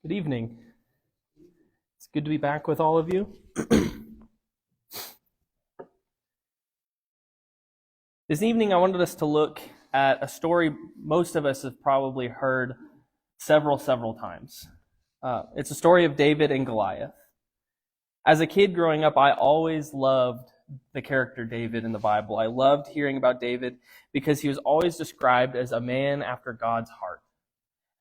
Good evening. It's good to be back with all of you. This evening, I wanted us to look at a story most of us have probably heard several times. It's a story of David and Goliath. As a kid growing up, I always loved the character David in the Bible. I loved hearing about David because he was always described as a man after God's heart.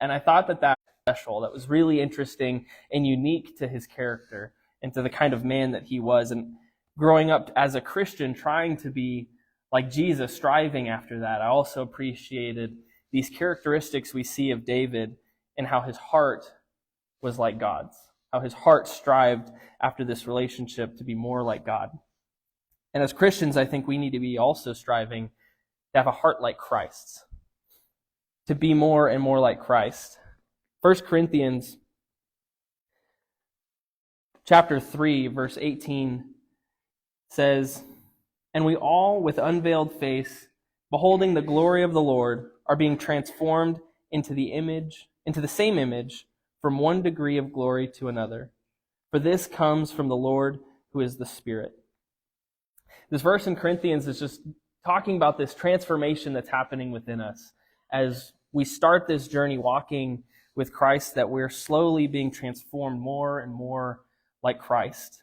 And I thought that was special, that was really interesting and unique to his character and to the kind of man that he was. And growing up as a Christian, trying to be like Jesus, striving after that, I also appreciated these characteristics we see of David and how his heart was like God's, how his heart strived after this relationship to be more like God. And as Christians, I think we need to be also striving to have a heart like Christ's, to be more and more like Christ. 1 Corinthians chapter 3, verse 18 says, "And we all, with unveiled face, beholding the glory of the Lord, are being transformed into the same image, from one degree of glory to another. For this comes from the Lord, who is the Spirit." This verse in Corinthians is just talking about this transformation that's happening within us as we start this journey walking with Christ, that we're slowly being transformed more and more like Christ.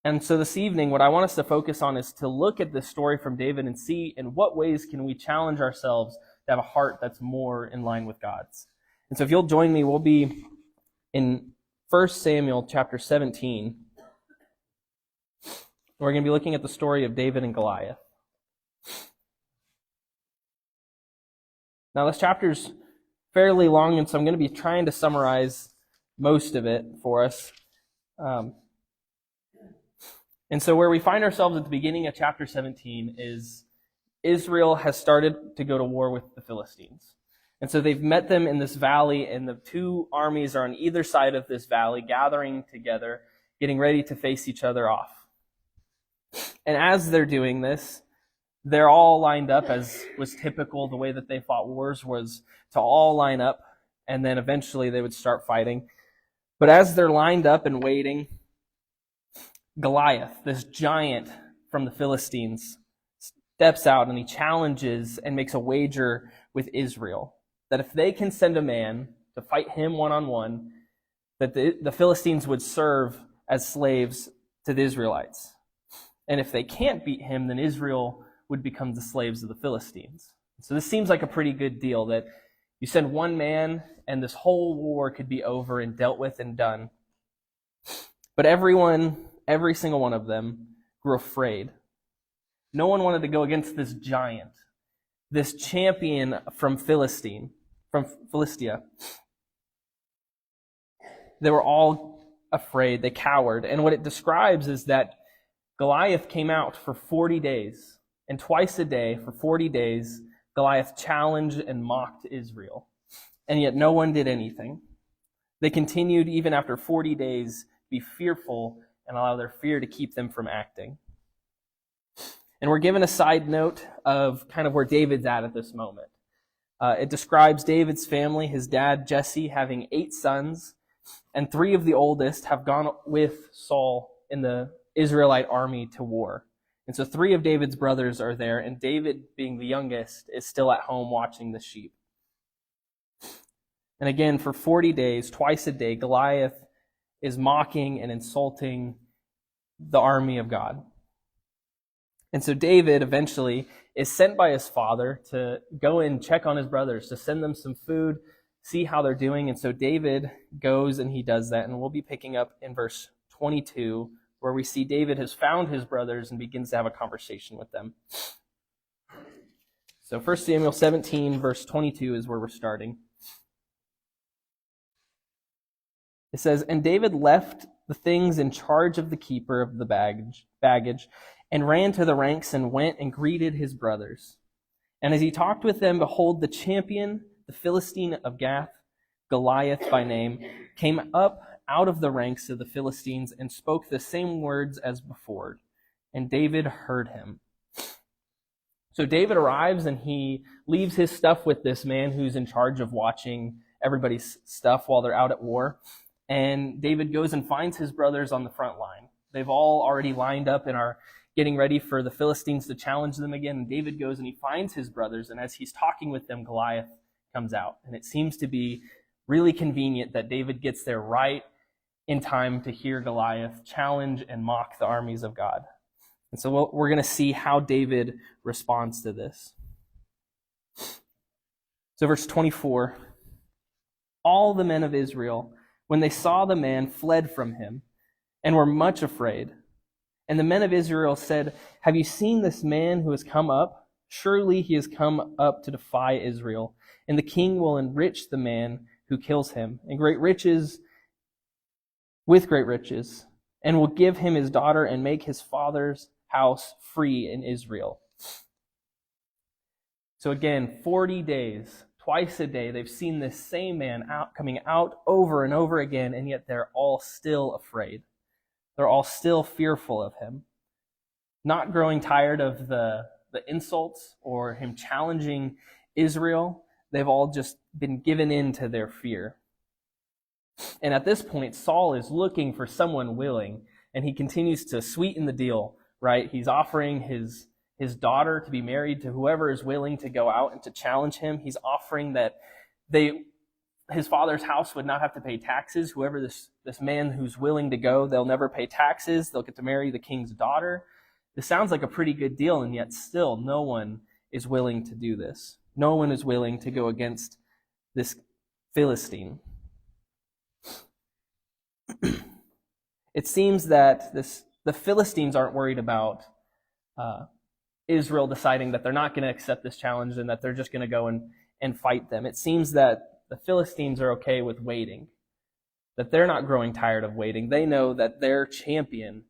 And so this evening, what I want us to focus on is to look at this story from David and see in what ways can we challenge ourselves to have a heart that's more in line with God's. And so if you'll join me, we'll be in 1 Samuel chapter 17. We're going to be looking at the story of David and Goliath. Now, this chapter's fairly long, and so I'm going to be trying to summarize most of it for us. And so where we find ourselves at the beginning of chapter 17 is Israel has started to go to war with the Philistines. And so they've met them in this valley, and the two armies are on either side of this valley, gathering together, getting ready to face each other off. And as they're doing this, they're all lined up, as was typical. The way that they fought wars was to all line up, and then eventually they would start fighting. But as they're lined up and waiting, Goliath, this giant from the Philistines, steps out and he challenges and makes a wager with Israel that if they can send a man to fight him one-on-one, that the Philistines would serve as slaves to the Israelites. And if they can't beat him, then Israel would become the slaves of the Philistines. So this seems like a pretty good deal, that you send one man and this whole war could be over and dealt with and done. But every single one of them grew afraid. No one wanted to go against this giant, this champion from Philistia. They were all afraid. They cowered. And what it describes is that Goliath came out for 40 days. And twice a day, for 40 days, Goliath challenged and mocked Israel. And yet no one did anything. They continued, even after 40 days, be fearful and allow their fear to keep them from acting. And we're given a side note of kind of where David's at this moment. It describes David's family, his dad Jesse having 8 sons, and 3 of the oldest have gone with Saul in the Israelite army to war. And so 3 of David's brothers are there, and David, being the youngest, is still at home watching the sheep. And again, for 40 days, twice a day, Goliath is mocking and insulting the army of God. And so David eventually is sent by his father to go and check on his brothers, to send them some food, see how they're doing. And so David goes and he does that. And we'll be picking up in verse 22, where we see David has found his brothers and begins to have a conversation with them. So 1 Samuel 17, verse 22 is where we're starting. It says, "And David left the things in charge of the keeper of the baggage and ran to the ranks and went and greeted his brothers. And as he talked with them, behold, the champion, the Philistine of Gath, Goliath by name, came up out of the ranks of the Philistines and spoke the same words as before. And David heard him." So David arrives and he leaves his stuff with this man who's in charge of watching everybody's stuff while they're out at war. And David goes and finds his brothers on the front line. They've all already lined up and are getting ready for the Philistines to challenge them again. And David goes and he finds his brothers, and as he's talking with them, Goliath comes out. And it seems to be really convenient that David gets there right in time to hear Goliath challenge and mock the armies of God. And so we're going to see how David responds to this. So verse 24, all the men of Israel, when they saw the man, fled from him and were much afraid. And the men of Israel said, have you seen this man who has come up? Surely he has come up to defy Israel. And the king will enrich the man who kills him, and great riches, and will give him his daughter and make his father's house free in Israel. So again, 40 days, twice a day, they've seen this same man coming out over and over again, and yet they're all still afraid. They're all still fearful of him. Not growing tired of the insults or him challenging Israel. They've all just been given in to their fear. And at this point, Saul is looking for someone willing, and he continues to sweeten the deal, right? He's offering his daughter to be married to whoever is willing to go out and to challenge him. He's offering that his father's house would not have to pay taxes. Whoever this man who's willing to go, they'll never pay taxes. They'll get to marry the king's daughter. This sounds like a pretty good deal, and yet still no one is willing to do this. No one is willing to go against this Philistine. It seems that the Philistines aren't worried about Israel deciding that they're not going to accept this challenge and that they're just going to go and fight them. It seems that the Philistines are okay with waiting, that they're not growing tired of waiting. They know that their champion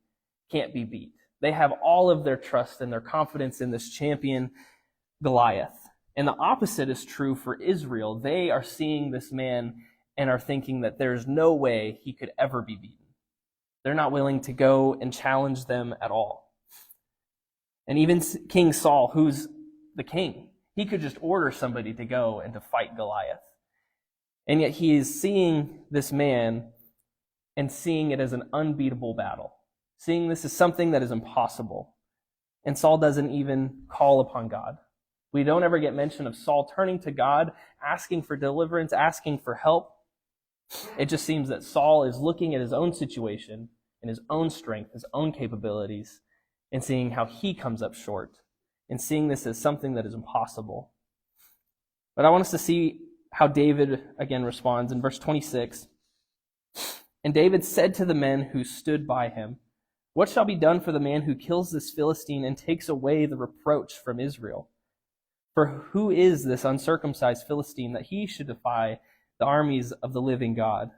can't be beat. They have all of their trust and their confidence in this champion, Goliath. And the opposite is true for Israel. They are seeing this man and are thinking that there's no way he could ever be beaten. They're not willing to go and challenge them at all. And even King Saul, who's the king, he could just order somebody to go and to fight Goliath. And yet he is seeing this man and seeing it as an unbeatable battle, seeing this as something that is impossible. And Saul doesn't even call upon God. We don't ever get mention of Saul turning to God, asking for deliverance, asking for help. It just seems that Saul is looking at his own situation and his own strength, his own capabilities, and seeing how he comes up short, and seeing this as something that is impossible. But I want us to see how David again responds in verse 26. And David said to the men who stood by him, what shall be done for the man who kills this Philistine and takes away the reproach from Israel? For who is this uncircumcised Philistine that he should defy the armies of the living God?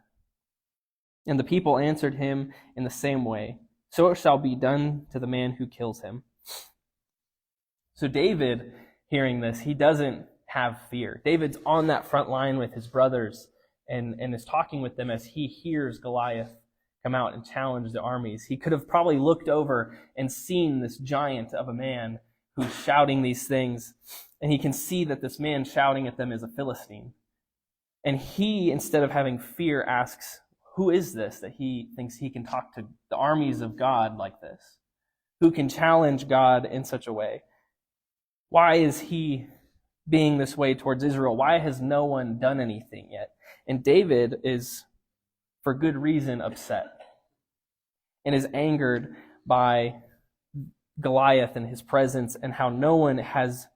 And the people answered him in the same way, so it shall be done to the man who kills him. So David, hearing this, he doesn't have fear. David's on that front line with his brothers and is talking with them as he hears Goliath come out and challenge the armies. He could have probably looked over and seen this giant of a man who's shouting these things, and he can see that this man shouting at them is a Philistine. And he, instead of having fear, asks, who is this that he thinks he can talk to the armies of God like this? Who can challenge God in such a way? Why is he being this way towards Israel? Why has no one done anything yet? And David is, for good reason, upset and is angered by Goliath and his presence and how no one has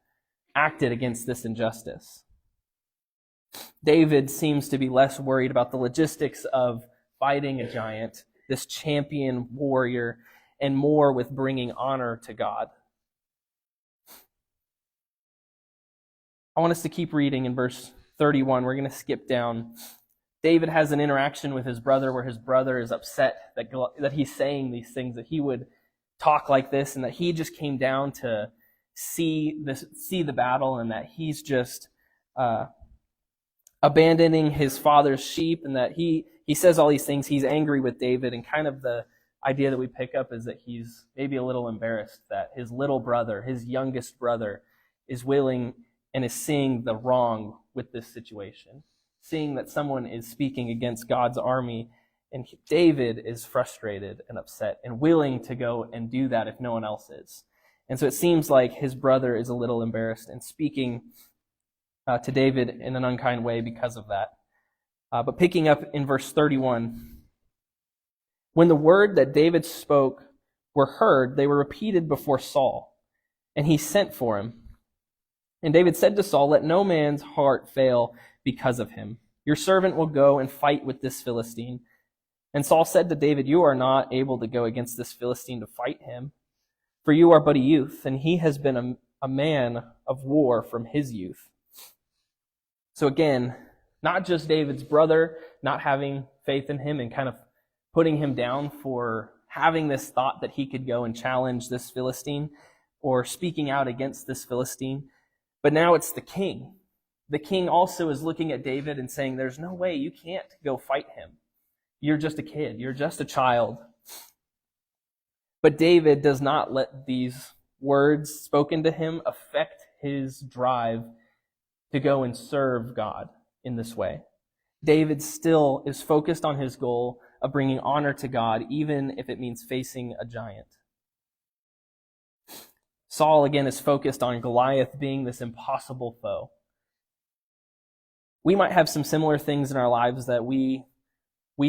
acted against this injustice. David seems to be less worried about the logistics of fighting a giant, this champion warrior, and more with bringing honor to God. I want us to keep reading in verse 31. We're going to skip down. David has an interaction with his brother where his brother is upset that he's saying these things, that he would talk like this, and that he just came down to see the battle, and that he's just abandoning his father's sheep, and that he says all these things. He's angry with David, and kind of the idea that we pick up is that he's maybe a little embarrassed that his little brother, his youngest brother, is willing and is seeing the wrong with this situation. seeing that someone is speaking against God's army, and David is frustrated and upset and willing to go and do that if no one else is. And so it seems like his brother is a little embarrassed and speaking to David in an unkind way because of that. But picking up in verse 31, when the word that David spoke were heard, they were repeated before Saul, and he sent for him. And David said to Saul, "Let no man's heart fail because of him. Your servant will go and fight with this Philistine." And Saul said to David, "You are not able to go against this Philistine to fight him, for you are but a youth, and he has been a man of war from his youth." So again, not just David's brother not having faith in him and kind of putting him down for having this thought that he could go and challenge this Philistine or speaking out against this Philistine, but now it's the king. The king also is looking at David and saying, "There's no way, you can't go fight him. You're just a kid. You're just a child." But David does not let these words spoken to him affect his drive to go and serve God in this way. David still is focused on his goal of bringing honor to God, even if it means facing a giant. Saul, again, is focused on Goliath being this impossible foe. We might have some similar things in our lives that we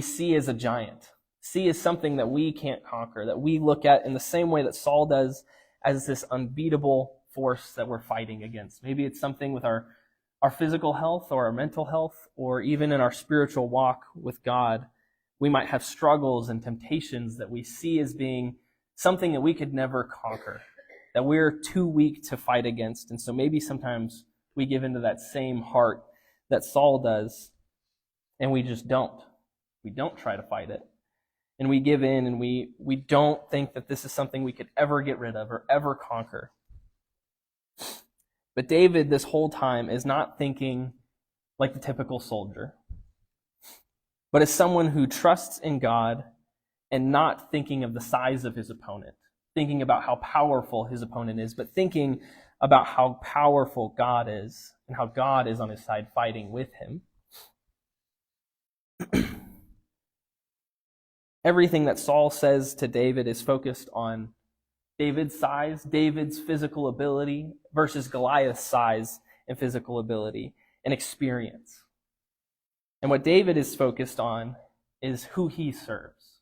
see as a giant, see as something that we can't conquer, that we look at in the same way that Saul does as this unbeatable force that we're fighting against. Maybe it's something with our physical health or our mental health, or even in our spiritual walk with God. We might have struggles and temptations that we see as being something that we could never conquer, that we're too weak to fight against. And so maybe sometimes we give into that same heart that Saul does, and we just don't. We don't try to fight it. And we give in, and we don't think that this is something we could ever get rid of or ever conquer. But David, this whole time, is not thinking like the typical soldier, but as someone who trusts in God and not thinking of the size of his opponent, thinking about how powerful his opponent is, but thinking about how powerful God is and how God is on his side fighting with him. Everything that Saul says to David is focused on David's size, David's physical ability versus Goliath's size and physical ability and experience. And what David is focused on is who he serves,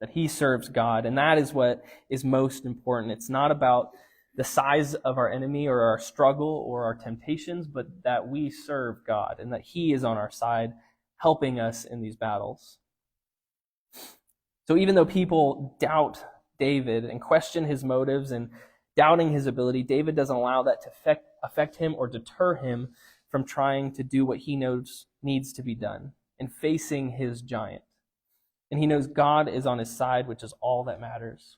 that he serves God. And that is what is most important. It's not about the size of our enemy or our struggle or our temptations, but that we serve God and that he is on our side helping us in these battles. So even though people doubt David and question his motives and doubting his ability, David doesn't allow that to affect him or deter him from trying to do what he knows needs to be done and facing his giant. And he knows God is on his side, which is all that matters.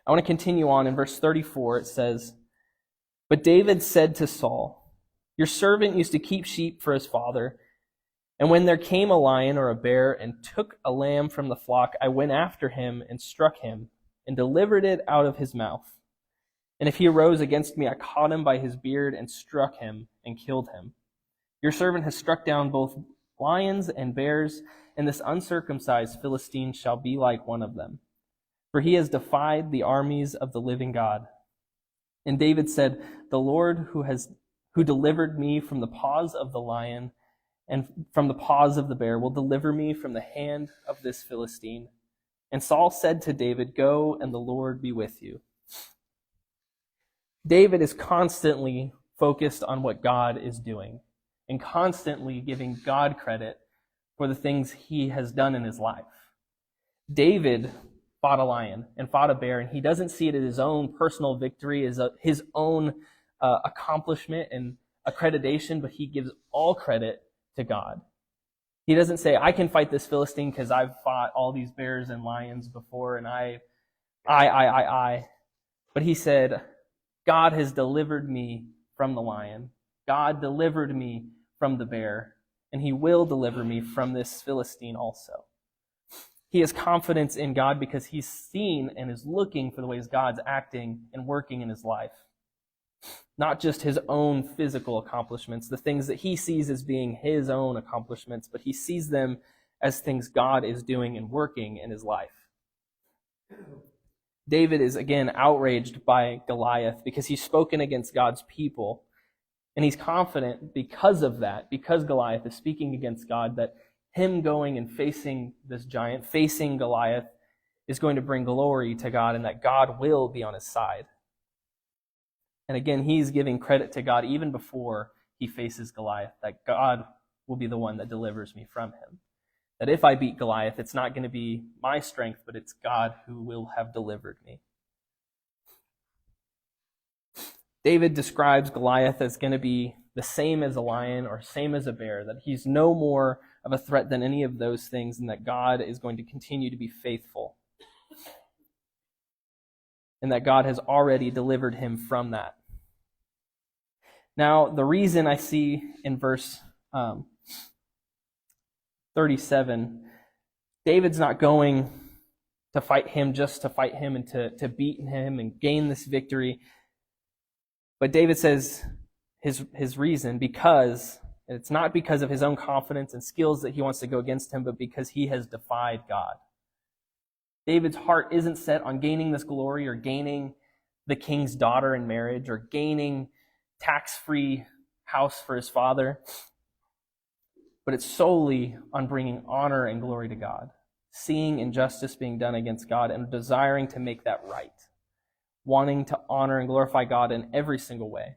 I want to continue on. In verse 34, it says, "But David said to Saul, 'Your servant used to keep sheep for his father. And when there came a lion or a bear and took a lamb from the flock, I went after him and struck him and delivered it out of his mouth. And if he arose against me, I caught him by his beard and struck him and killed him. Your servant has struck down both lions and bears, and this uncircumcised Philistine shall be like one of them. For he has defied the armies of the living God.' And David said, 'The Lord who delivered me from the paws of the lion and from the paws of the bear will deliver me from the hand of this Philistine.' And Saul said to David, 'Go, and the Lord be with you.'" David is constantly focused on what God is doing and constantly giving God credit for the things he has done in his life. David fought a lion and fought a bear, and he doesn't see it as his own personal victory, as his own accomplishment and accreditation, but he gives all credit to God. He doesn't say, "I can fight this Philistine because I've fought all these bears and lions before, and I. But he said, "God has delivered me from the lion. God delivered me from the bear, and he will deliver me from this Philistine also." He has confidence in God because he's seen and is looking for the ways God's acting and working in his life. Not just his own physical accomplishments, the things that he sees as being his own accomplishments, but he sees them as things God is doing and working in his life. David is again outraged by Goliath because he's spoken against God's people. And he's confident because of that, because Goliath is speaking against God, that him going and facing this giant, facing Goliath, is going to bring glory to God and that God will be on his side. And again, he's giving credit to God even before he faces Goliath, that God will be the one that delivers me from him. That if I beat Goliath, it's not going to be my strength, but it's God who will have delivered me. David describes Goliath as going to be the same as a lion or same as a bear, that he's no more of a threat than any of those things, and that God is going to continue to be faithful. And that God has already delivered him from that. Now, the reason I see in verse 37, David's not going to fight him just to fight him and to beat him and gain this victory. But David says his reason, because it's not because of his own confidence and skills that he wants to go against him, but because he has defied God. David's heart isn't set on gaining this glory or gaining the king's daughter in marriage or gaining tax-free house for his father, but it's solely on bringing honor and glory to God, seeing injustice being done against God and desiring to make that right, wanting to honor and glorify God in every single way.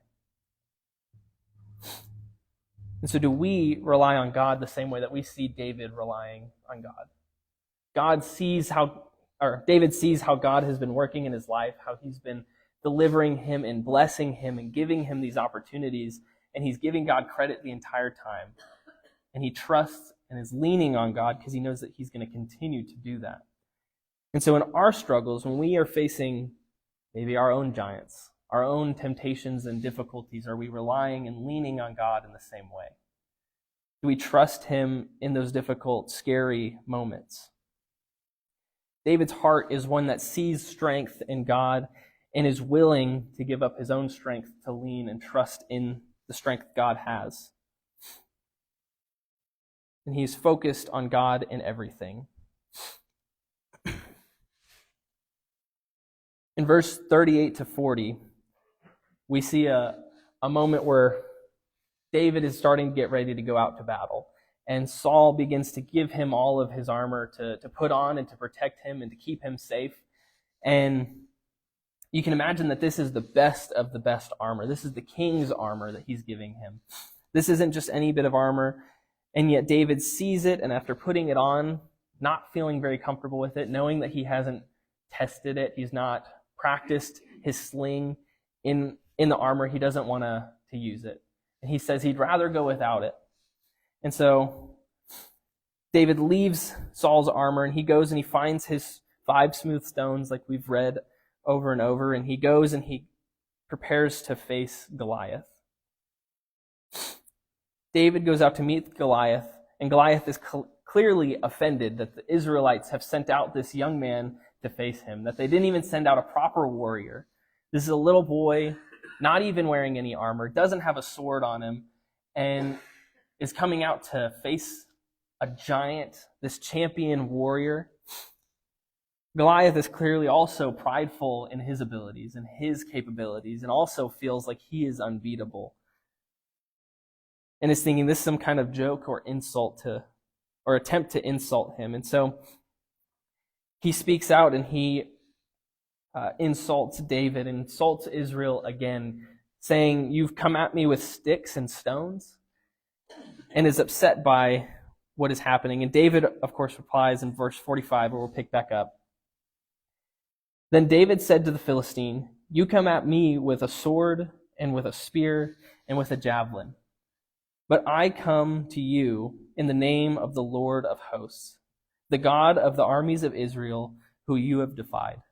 And so do we rely on God the same way that we see David relying on God? David sees how God has been working in his life, how he's been delivering him and blessing him and giving him these opportunities, and he's giving God credit the entire time. And he trusts and is leaning on God because he knows that he's going to continue to do that. And so in our struggles, when we are facing maybe our own giants, our own temptations and difficulties, are we relying and leaning on God in the same way? Do we trust him in those difficult, scary moments? David's heart is one that sees strength in God and is willing to give up his own strength to lean and trust in the strength God has. And he's focused on God in everything. In verse 38 to 40, we see a moment where David is starting to get ready to go out to battle. And Saul begins to give him all of his armor to put on and to protect him and to keep him safe. And you can imagine that this is the best of the best armor. This is the king's armor that he's giving him. This isn't just any bit of armor. And yet David sees it, and after putting it on, not feeling very comfortable with it, knowing that he hasn't tested it, he's not practiced his sling in the armor, he doesn't want to use it. And he says he'd rather go without it. And so David leaves Saul's armor, and he goes and he finds his 5 smooth stones like we've read over and over, and he goes and he prepares to face Goliath. David goes out to meet Goliath, and Goliath is clearly offended that the Israelites have sent out this young man to face him, that they didn't even send out a proper warrior. This is a little boy, not even wearing any armor, doesn't have a sword on him, and is coming out to face a giant, this champion warrior. Goliath is clearly also prideful in his abilities and his capabilities, and also feels like he is unbeatable. And is thinking this is some kind of joke or insult or attempt to insult him. And so he speaks out and he insults David and insults Israel again, saying, "You've come at me with sticks and stones," and is upset by what is happening. And David, of course, replies in verse 45, where we'll pick back up. Then David said to the Philistine, "You come at me with a sword and with a spear and with a javelin. But I come to you in the name of the Lord of hosts, the God of the armies of Israel, who you have defied."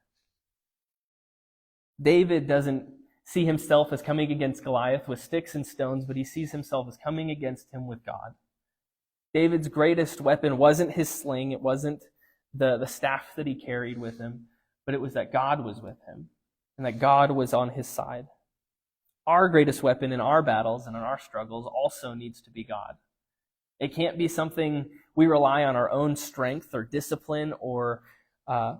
David doesn't see himself as coming against Goliath with sticks and stones, but he sees himself as coming against him with God. David's greatest weapon wasn't his sling, it wasn't the staff that he carried with him, but it was that God was with him and that God was on his side. our greatest weapon in our battles and in our struggles also needs to be God. It can't be something we rely on our own strength or discipline or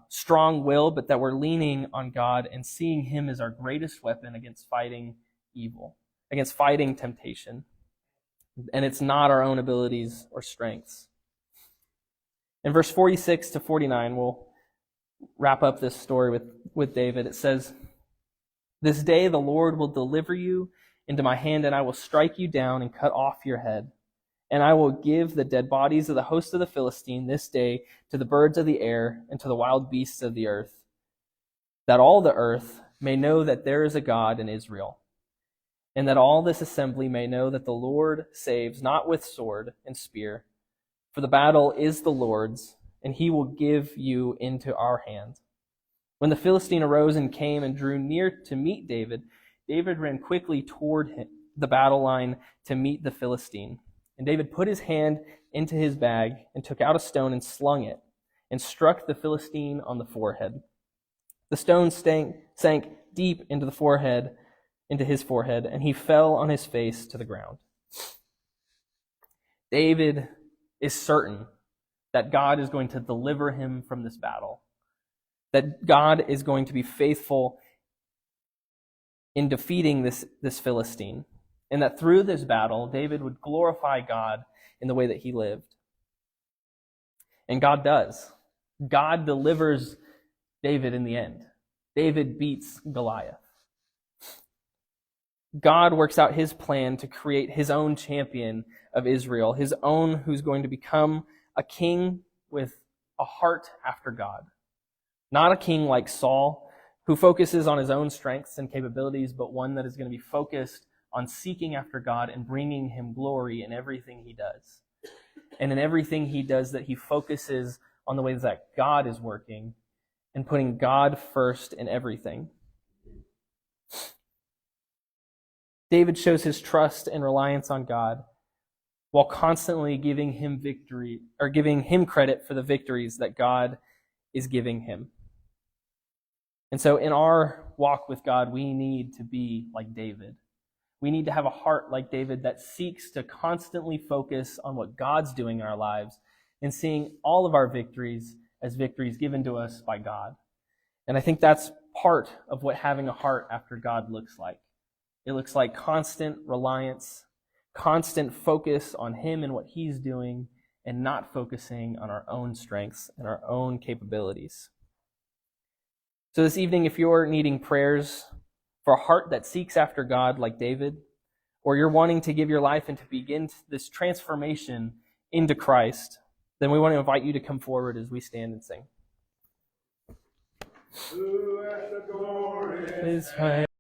strong will, but that we're leaning on God and seeing Him as our greatest weapon against fighting evil, against fighting temptation. And it's not our own abilities or strengths. In verse 46 to 49, we'll wrap up this story with David. It says, "This day the Lord will deliver you into my hand, and I will strike you down and cut off your head. And I will give the dead bodies of the host of the Philistine this day to the birds of the air and to the wild beasts of the earth, that all the earth may know that there is a God in Israel, and that all this assembly may know that the Lord saves not with sword and spear, for the battle is the Lord's, and He will give you into our hand." When the Philistine arose and came and drew near to meet David, David ran quickly toward the battle line to meet the Philistine. And David put his hand into his bag and took out a stone and slung it and struck the Philistine on the forehead. The stone sank deep into his forehead, and he fell on his face to the ground. David is certain that God is going to deliver him from this battle, that God is going to be faithful in defeating this Philistine, and that through this battle, David would glorify God in the way that he lived. And God does. God delivers David in the end. David beats Goliath. God works out His plan to create His own champion of Israel, His own who's going to become a king with a heart after God. Not a king like Saul, who focuses on his own strengths and capabilities, but one that is going to be focused on seeking after God and bringing Him glory in everything he does. And in everything he does, that he focuses on the ways that God is working and putting God first in everything. David shows his trust and reliance on God while constantly giving him victory, or giving him credit for the victories that God is giving him. And so in our walk with God, we need to be like David. We need to have a heart like David that seeks to constantly focus on what God's doing in our lives and seeing all of our victories as victories given to us by God. And I think that's part of what having a heart after God looks like. It looks like constant reliance, constant focus on Him and what He's doing, and not focusing on our own strengths and our own capabilities. So this evening, if you're needing prayers for a heart that seeks after God like David, or you're wanting to give your life and to begin this transformation into Christ, then we want to invite you to come forward as we stand and sing. Who at the door is